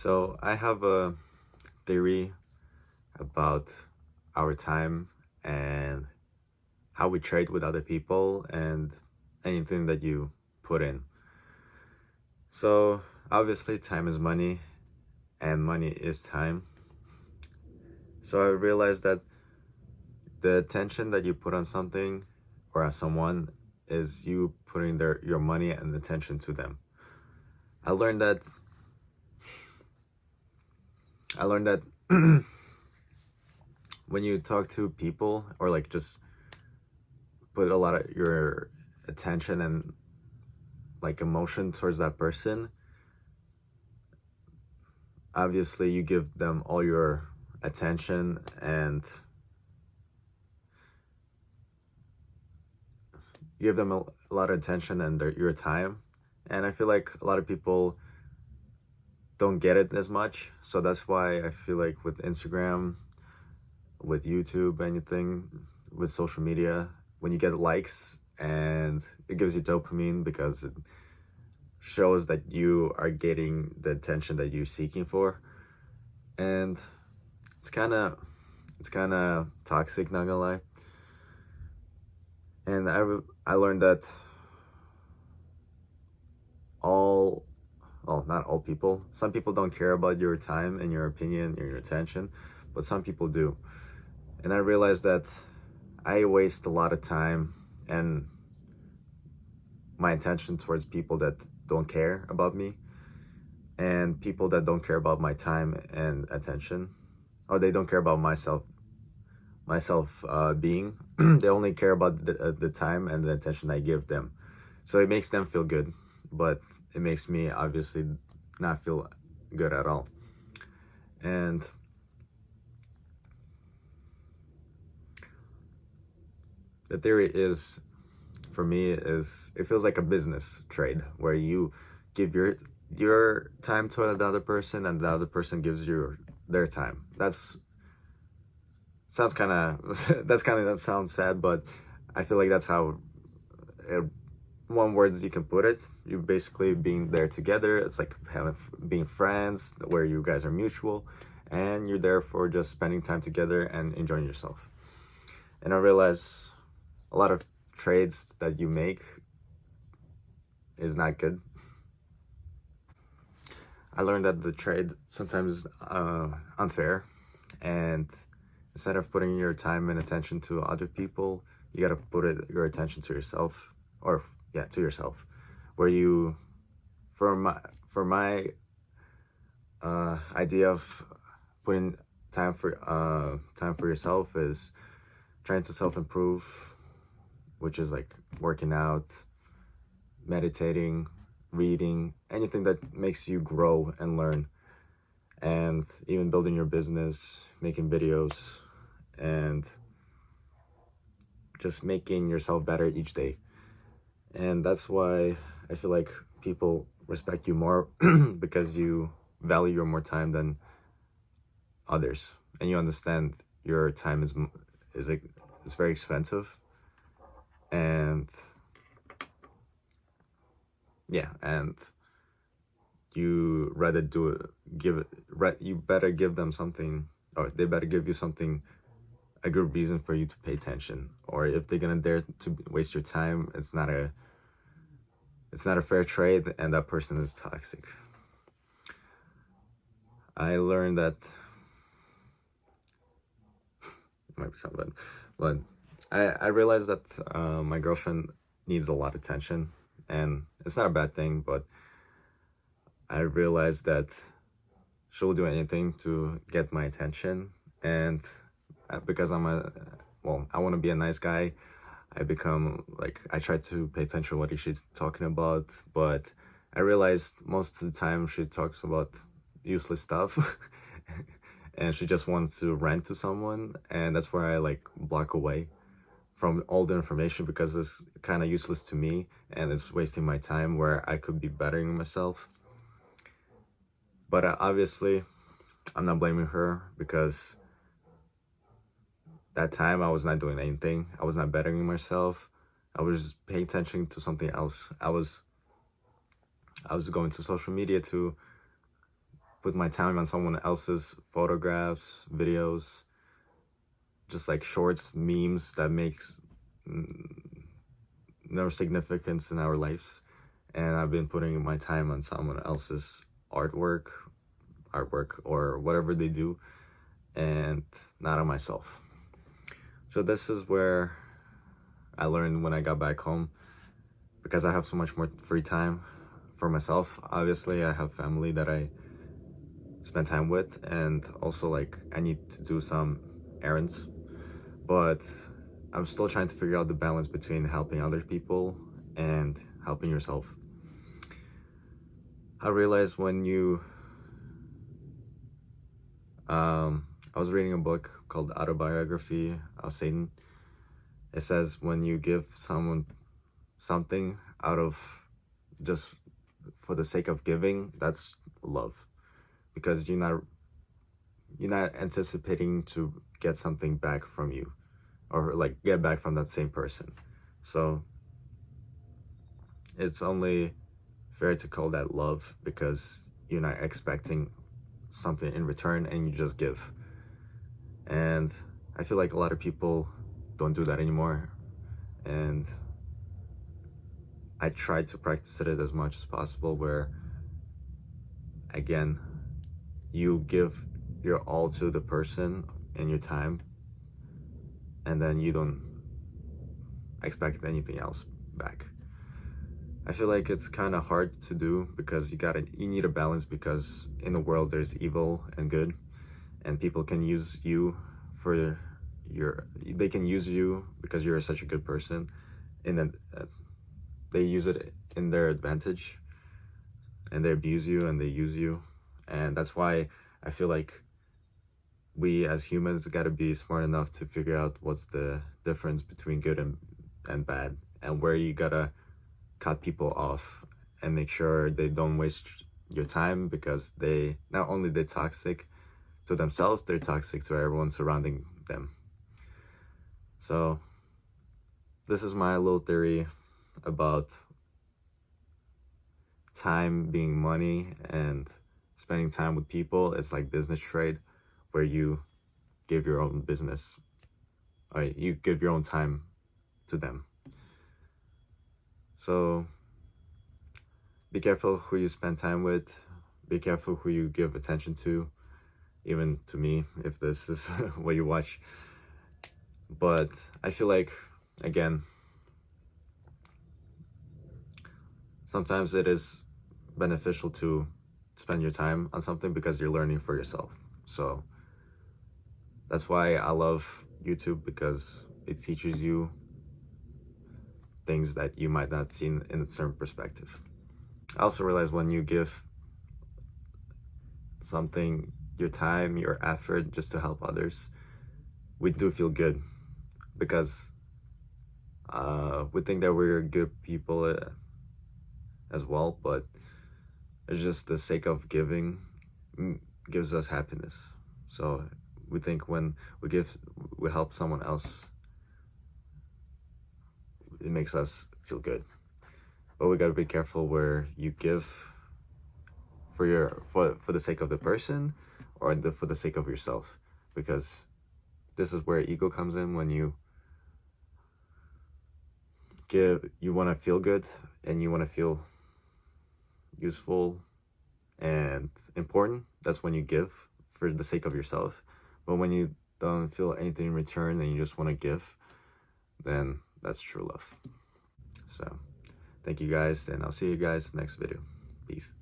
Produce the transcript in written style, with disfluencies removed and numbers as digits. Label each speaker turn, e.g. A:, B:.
A: So I have a theory about our time and how we trade with other people and anything that you put in. So obviously time is money and money is time. So I realized that the attention that you put on something or on someone is you putting your money and attention to them. I learned that when you talk to people or like just put a lot of your attention and like emotion towards that person, obviously you give them all your attention and you give them a lot of attention and your time. And I feel like a lot of people don't get it as much. So that's why I feel like with Instagram, with YouTube, anything with social media, when you get likes and it gives you dopamine because it shows that you are getting the attention that you're seeking for. And it's kind of toxic, not gonna lie. And I learned that not all people, some people don't care about your time and your opinion and your attention, but some people do. And I realized that I waste a lot of time and my attention towards people that don't care about me and people that don't care about my time and attention, or they don't care about myself being. They only care about the time and the attention I give them. So it makes them feel good, but it makes me obviously not feel good at all. And the theory is, for me, is it feels like a business trade where you give your time to another person and the other person gives you their time. That sounds sad, but I feel like that's how one words you can put it. You're basically being there together. It's like being friends where you guys are mutual and you're there for just spending time together and enjoying yourself. And I realize a lot of trades that you make is not good. I learned that the trade sometimes is unfair, and instead of putting your time and attention to other people, you got to put your attention to yourself, to yourself. Where you, for my idea of putting time for yourself is trying to self-improve, which is like working out, meditating, reading, anything that makes you grow and learn, and even building your business, making videos, and just making yourself better each day. And that's why I feel like people respect you more because you value your more time than others, and you understand your time is very expensive. And yeah, and you rather you better give them something, or they better give you something, a good reason for you to pay attention. Or if they're gonna dare to waste your time, it's not a fair trade, and that person is toxic. I learned that it might be something, but I realized that my girlfriend needs a lot of attention, and it's not a bad thing, but I realized that she'll do anything to get my attention. And because I want to be a nice guy, I try to pay attention to what she's talking about, but I realized most of the time she talks about useless stuff and she just wants to rant to someone, and that's where I block away from all the information because it's kind of useless to me and it's wasting my time where I could be bettering myself. But obviously I'm not blaming her, because that time I was not doing anything. I was not bettering myself. I was just paying attention to something else. I was going to social media to put my time on someone else's photographs, videos, just like shorts, memes that makes no significance in our lives. And I've been putting my time on someone else's artwork, or whatever they do, and not on myself. So this is where I learned when I got back home, because I have so much more free time for myself. Obviously, I have family that I spend time with, and also like I need to do some errands, but I'm still trying to figure out the balance between helping other people and helping yourself. I realized when I was reading a book called Autobiography of Satan. It says when you give someone something out of just for the sake of giving, that's love, because you're not anticipating to get something back from you, or like get back from that same person. So it's only fair to call that love, because you're not expecting something in return and you just give. And I feel like a lot of people don't do that anymore, and I try to practice it as much as possible, where again, you give your all to the person and your time, and then you don't expect anything else back. I feel like it's kind of hard to do, because you need a balance, because in the world there's evil and good, and people can use you for they can use you because you're such a good person, and they use it in their advantage, and they abuse you and they use you. And that's why I feel like we as humans got to be smart enough to figure out what's the difference between good and bad, and where you gotta cut people off and make sure they don't waste your time, because they're toxic to themselves, they're toxic to everyone surrounding them. So this is my little theory about time being money, and spending time with people. It's like business trade, where you give your own business, or you give your own time to them. So be careful who you spend time with, be careful who you give attention to, even to me, if this is what you watch. But I feel like, again, sometimes it is beneficial to spend your time on something, because you're learning for yourself. So that's why I love YouTube, because it teaches you things that you might not see in a certain perspective. I also realize when you give something, your time, your effort, just to help others, we do feel good, because we think that we're good people as well, but it's just the sake of giving gives us happiness. So we think when we help someone else, it makes us feel good. But we got to be careful where you give for the sake of the person, or for the sake of yourself, because this is where ego comes in. When you give, you want to feel good, and you want to feel useful and important. That's when you give for the sake of yourself. But when you don't feel anything in return and you just want to give, then that's true love. So thank you guys, and I'll see you guys next video. Peace.